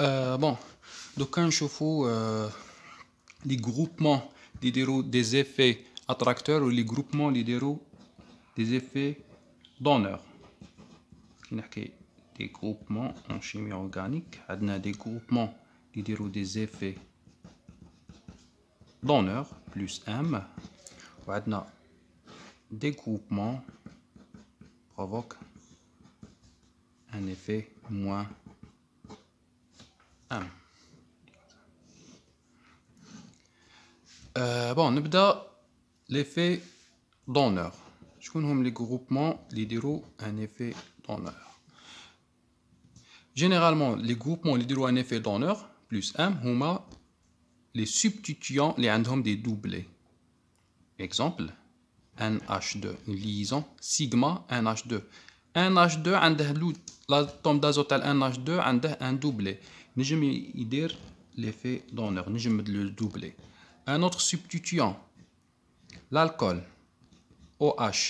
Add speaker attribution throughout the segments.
Speaker 1: Bon, donc quand je fais les groupements des effets attracteurs ou les groupements des effets donneurs. Des groupements en chimie organique, on a des groupements des effets donneurs plus M, on a des groupements provoquent un effet moins M. Bon, نبدأ l'effet donneur. شكون هم les groupements اللي يديروا un effet donneur. Généralement, les groupements اللي يديروا un effet donneur plus M هما les substituants اللي عندهم des doublés. Exemple, NH2, une liaison sigma NH2. NH2 عنده l'atome d'azote تاع NH2 عنده un doublé. نجم يدير l'effet donneur, نجم le doubler. Un autre substituant, l'alcool, OH.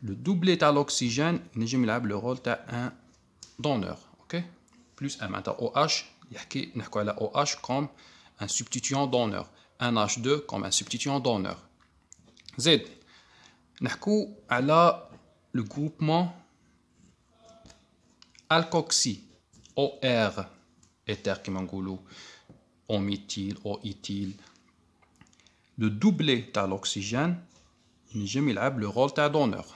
Speaker 1: Le doublé de l'oxygène, il joue le rôle d'un donneur. Okay? Plus M. OH, on a OH comme un substituant donneur. Un H2 comme un substituant donneur. Z. On a le groupement alkoxy, OR, éther qui m'engoulou. O méthyle, O éthyle. Le doublé de l'oxygène, il joue le rôle d'un donneur.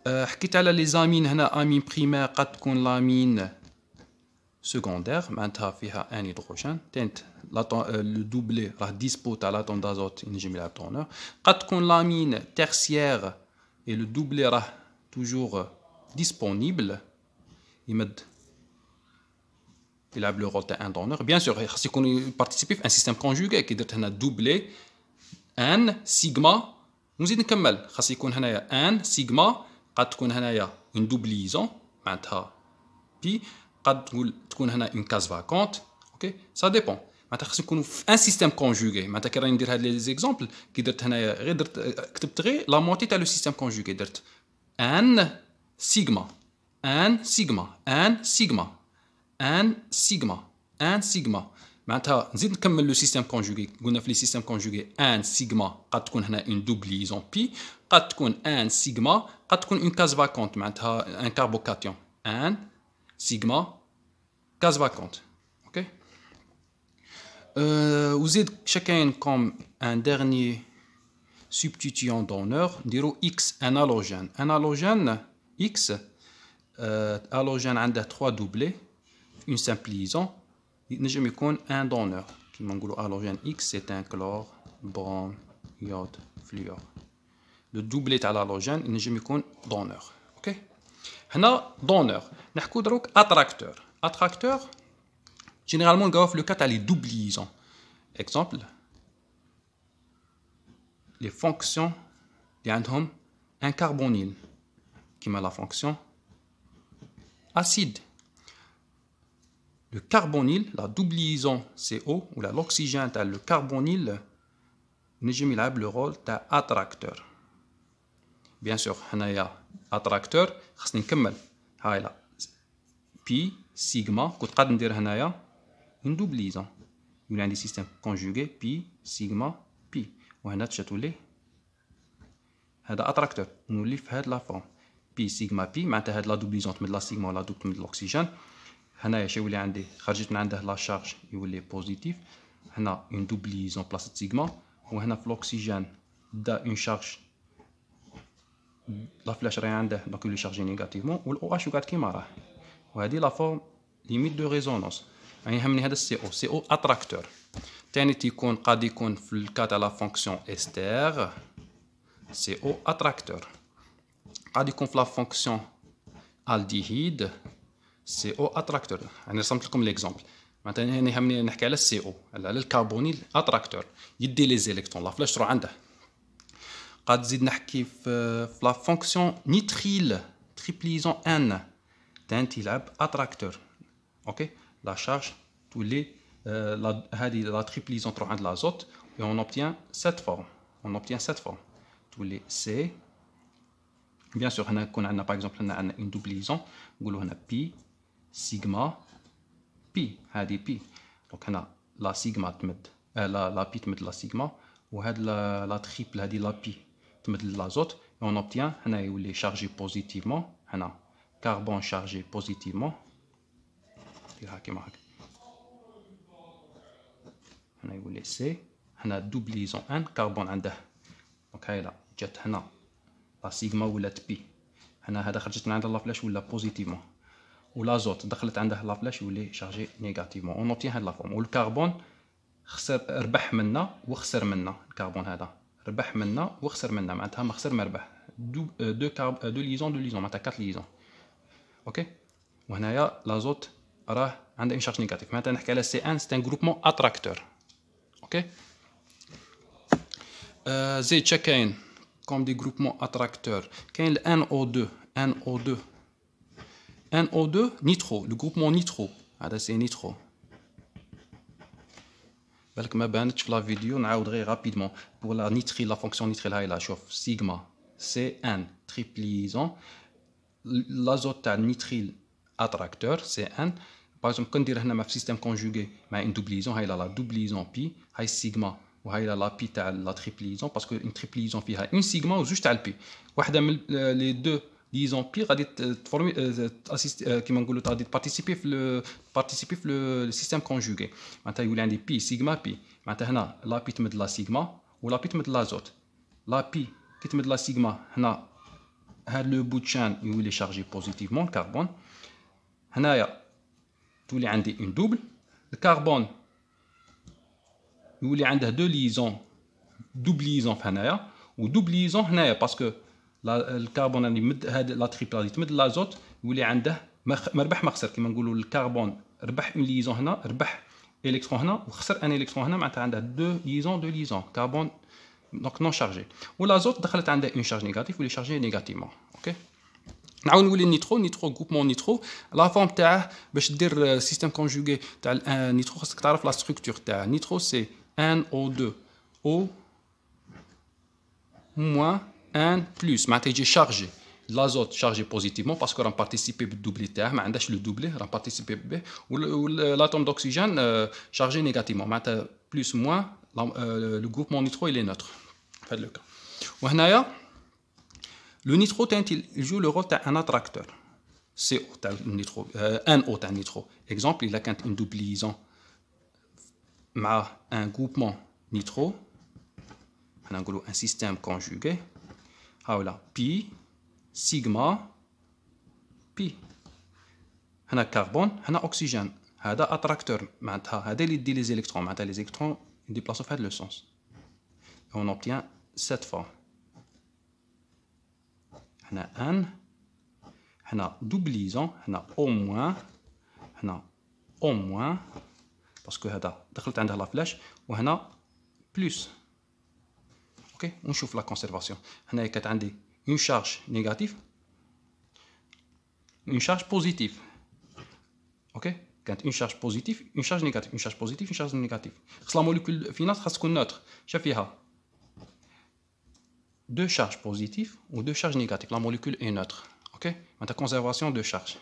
Speaker 1: حكيت على les amines هنا amine primaire قد تكون l'amine secondaire معناتها فيها un hydrogène تانت le doublé راه dispo تاع l'atome d'azote ينجم يلعب donneur قد تكون l'amine tertiaire et le doublé راه toujours disponible يمد يلعب le rôle d'un donneur. Bien sûr خاص يكون participer في un système conjugué كي درت هنا doublé n sigma ونزيد نكمل خاص يكون هنايا n sigma قد تكون هنايا une doublison معناتها بي قد تكون هنا une case vacante. اوكي ça dépend معناتها خاص يكونوا في ان سيستيم كونجوغي. معناتها كي راني ندير هاد لي زيكزامبل كي درت هنايا غير درت كتبت غير لا موتي تاع لو سيستيم كونجوغي درت ان سيغما ان سيغما ان سيغما ان سيغما ان سيغما معناتها نزيد نكمل لو سيستيم كونجوغي. قلنا في لي سيستيم كونجوغي ان سيغما قد تكون هنا اون دوبليزون بي قد تكون ان سيغما قد تكون اون كاز فاكونت معناتها ان كاربوكاتيون ان سيغما كاز فاكونت. اوكي وزيد شكاين كوم ان ديرني substituant donneur نديرو اكس ان هالوجين. ان هالوجين اكس هالوجين عنده 3 دوبلي une simple liaison نجم يكون un donneur كيما نقولوا halogène X c'est un chlore brome iode fluor. le doublé تاع l'halogène نجم يكون donneur. اوكي هنا donneur نحكوا دروك attracteur. attracteur généralement نلقاوه في لو كا تاع لي doublions. exemple les fonctions اللي عندهم un carbonyle كيما la fonction acide. Le carbonyle, la doublison CO ou l'oxygène, le carbonyle, نجم يلعب le rôle d'attracteur. Bien sûr, هنايا attracteur خاصني نكمل. هاي لا pi sigma كنت قاعد ندير هنايا une doublison. يولي عندي système conjugué pi sigma pi وهنا تولي هذا attracteur. نولي في هاد لا فورم pi sigma pi معناتها هاد لا doublison تمد لا sigma ولا دوب تمد l'oxygène. هنايا شي يولي عندي خرجت من عنده لا شارج يولي بوزيتيف. هنا اون دوبليزون بلاصه سيغما وهنا في الاكسجين دا اون شارج لا فلاش راهي عنده دونك يولي شارجي نيجاتيفمون والاو اش يقعد كيما راه. وهذه لا فورم ليميت دو ريزونانس. يعني يهمني هذا السي او سي او اتراكتور. ثاني تيكون قد يكون في الكا تاع لا فونكسيون استر سي او اتراكتور. قد يكون في لا فونكسيون الديهيد سي او اتراكتور. يعني رسمت لكم ليكزامبل معناتها هنا يهمني نحكي على السي او على الكربونيل اتراكتور يدي لي زيليكترون لا فلاش تروح عنده. قد نزيد نحكي في لا فونكسيون نيتريل تريبليزون ان تانت يلعب اتراكتور. اوكي لا شارج تولي هذه لا تريبليزون تروح عند لازوت et on obtient cette forme تولي سي. Bien sûr هنا يكون عندنا باغ اكزومبل هنا عندنا اون دوبليزون نقولوا هنا بي سيغما بي، هذه بي. دونك هنا لا سيغما تمد لا بي تمد لا سيغما، وهاد لا تريبل هذه لا بي تمد لازوت. اون اوبتيان هنا يولي شارجي بوزيتيفمون، هنا كربون شارجي بوزيتيفمون، ديرها كيما هكا. هنا يولي سي، هنا دوبليزون ان كربون عنده. دونك هاي لا جات هنا لا سيغما ولات بي، هنا هذا خرجت من عند لا فلاش ولا بوزيتيفمون، ولازوت دخلت عنده لا فلاش يولي شارجي نيجاتيفمون. اون اوبتيان هاد لا فورم. والكربون خسر، ربح منا وخسر منا. الكربون هذا ربح منا وخسر منا، معناتها ما خسر ما ربح. دو ليزون معناتها 4 ليزون. اوكي. وهنايا لازوت راه عنده اون شارج نيجاتيف، معناتها نحكي على سي ان سي ان جروبمون اتراكتور. اوكي. زيد كاين كوم دي جروبمون اتراكتور. كاين ال NO2 نيترو، لو جروبمون نيترو، هذا سي نيترو. بالك ما بانتش في لا فيديو، نعاود غير رابيدمون. بور لا نيتريل، لا فونكسيون نيتريل هاي لا، شوف سيغما سي ان تريبليزون لازوت تاع النيتريل اتراكتور سي ان. باغ اكزومبل كندير هنا في سيستيم كونجوغي مع ان دوبليزون، هاي لا دوبليزون بي، هاي سيغما، وهاي لا بي تاع لا تريبليزون، باسكو اون تريبليزون فيها اون سيغما وزوج تاع البي. واحده من لي دو ليزون بي غادي تفورمي كيما نقولوا غادي بارتيسيبي في لو سيستيم كونجوغي. معناتها يولي عندي بي سيغما بي، معناتها هنا لا بي تمد لا سيغما ولا بي تمد لازوت. لا بي كي تمد لا سيغما هنا هاد لو بوتشان يولي شارجي بوزيتيفمون الكربون. هنايا تولي عندي اون دوبل. الكربون يولي عنده دو ليزون، دوبليزون في هنايا ودوبليزون هنايا، باسكو الكربون اللي مد هاد لا تريبل اللي تمد لازوت يولي عنده ما ربح ما خسر. كيما نقولوا الكربون ربح اون ليزون هنا، ربح الكترون هنا وخسر ان الكترون هنا، معناتها عنده دو ليزون كربون دونك نون شارجي. والازوت دخلت عنده اون شارج نيجاتيف ولي شارجي نيجاتيفمون. اوكي. نعاود نولي نيترو جروبمون نيترو. لا فورم تاعه باش دير سيستيم كونجوغي تاع نيترو خاصك تعرف لا ستركتور تاع نيترو سي NO2 O moins 1 بلس، معناتها يجي شارجي لازوت شارجي بوزيتيفمون باسكو راه بارتيسيبي بالدوبلي تاعه، ما عندهاش لو دوبلي راه بارتيسيبي به. والاتوم دوكسيجين شارجي نيجاتيفمون، معناتها بلس موان لو جروبمون نيترو il est neutre في هذا لو كا. وهنايا لو نيترو يجو لو رول تاع ان اتراكتور. سي او تاع النيترو، ان او تاع النيترو. اكزومبل الا كانت اون دوبليزون مع ان جروبمون نيترو، حنا نقولوا ان سيستيم كونجوغي، هاولا بي سيغما بي. هنا كربون هنا اكسجين، هذا اتراكتور، معناتها هذا اللي يدي لي زيليكترون، معناتها لي زيليكترون يديبلاسو في هذا لو سونس. اون اوبتيان سيت فورم. هنا ان، هنا دوبليزون، هنا او موان، هنا او موان باسكو هذا دخلت عندها لا فلاش، وهنا بلس. اوكي. ونشوف لا كونسيرفاسيون. هنا كانت عندي اون شارج نيجاتيف اون شارج بوزيتيف. اوكي. كانت اون شارج بوزيتيف اون شارج نيجاتيف، اون شارج بوزيتيف اون شارج نيجاتيف. خاص لا موليكول فينا خاص تكون نوتر. شاف فيها دو شارج بوزيتيف و دو شارج نيجاتيف، لا موليكول اي نوتر. اوكي. معناتها كونسيرفاسيون دو شارج.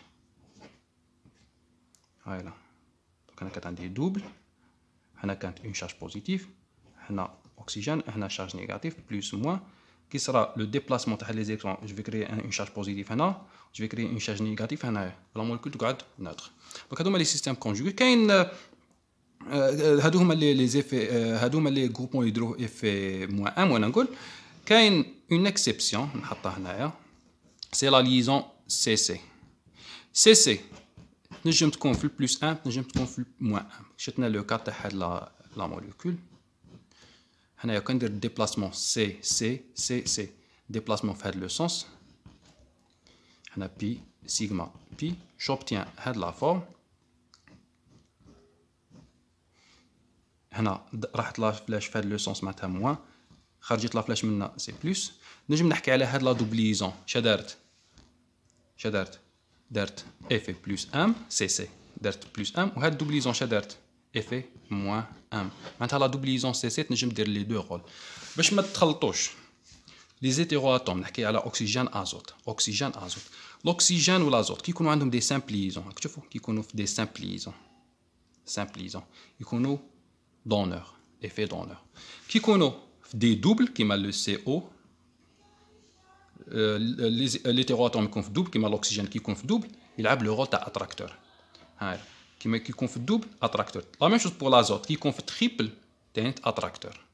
Speaker 1: هايلا. دونك هنا كانت عندي دوبل، هنا كانت اون شارج بوزيتيف، هنا oxygène, هنا charge négative, plus ou moins, qui sera le déplacement de les électrons. Je vais créer une charge positive هنا, je vais créer une charge négative هنا. La molécule تقعد neutre. Donc هذوما les systèmes conjugués. كاين هذوما les effets، هذوما les groupements يديروا effet -1 وانا نقول. كاين une exception نحطها هنايا. C'est la liaison CC. CC نجم تكون في البلس 1 نجم تكون في موان 1. شفنا لو كا تاع هاد لا موليكول. هنايا كندير ديبلاسمون سي سي سي سي، ديبلاسمون في هاد لو سونس. هنا بي سيغما بي، جوبتيان هاد لا فورم. هنا راحت لا فلاش في هاد لو سونس معناتها موان، خرجت لا فلاش منا سي بلس. نجم نحكي على هاد لا دوبليزون. شدارت درت افي بلس ام سي سي، درت بلس ام، وهاد دوبليزون شدارت افي موان ام، معناتها لا دوبليزون سي سي تنجم دير لي دو رول باش ما تخلطوش. les hétéroatomes نحكي على oxygène azote l'oxygène ou l'azote كي يكونوا عندهم des simples liaisons تشوفوا كي يكونوا في des simples liaisons يكونوا donneurs effet donneur كي يكونوا في des doubles كيما le CO l'hétéroatome يكون في double كيما l'oxygène كي يكون في double يلعب le rôle تاع attracteur هاي كيما كي يكون في double attracteur la même chose pour l'azote كي يكون في triple تاع attracteur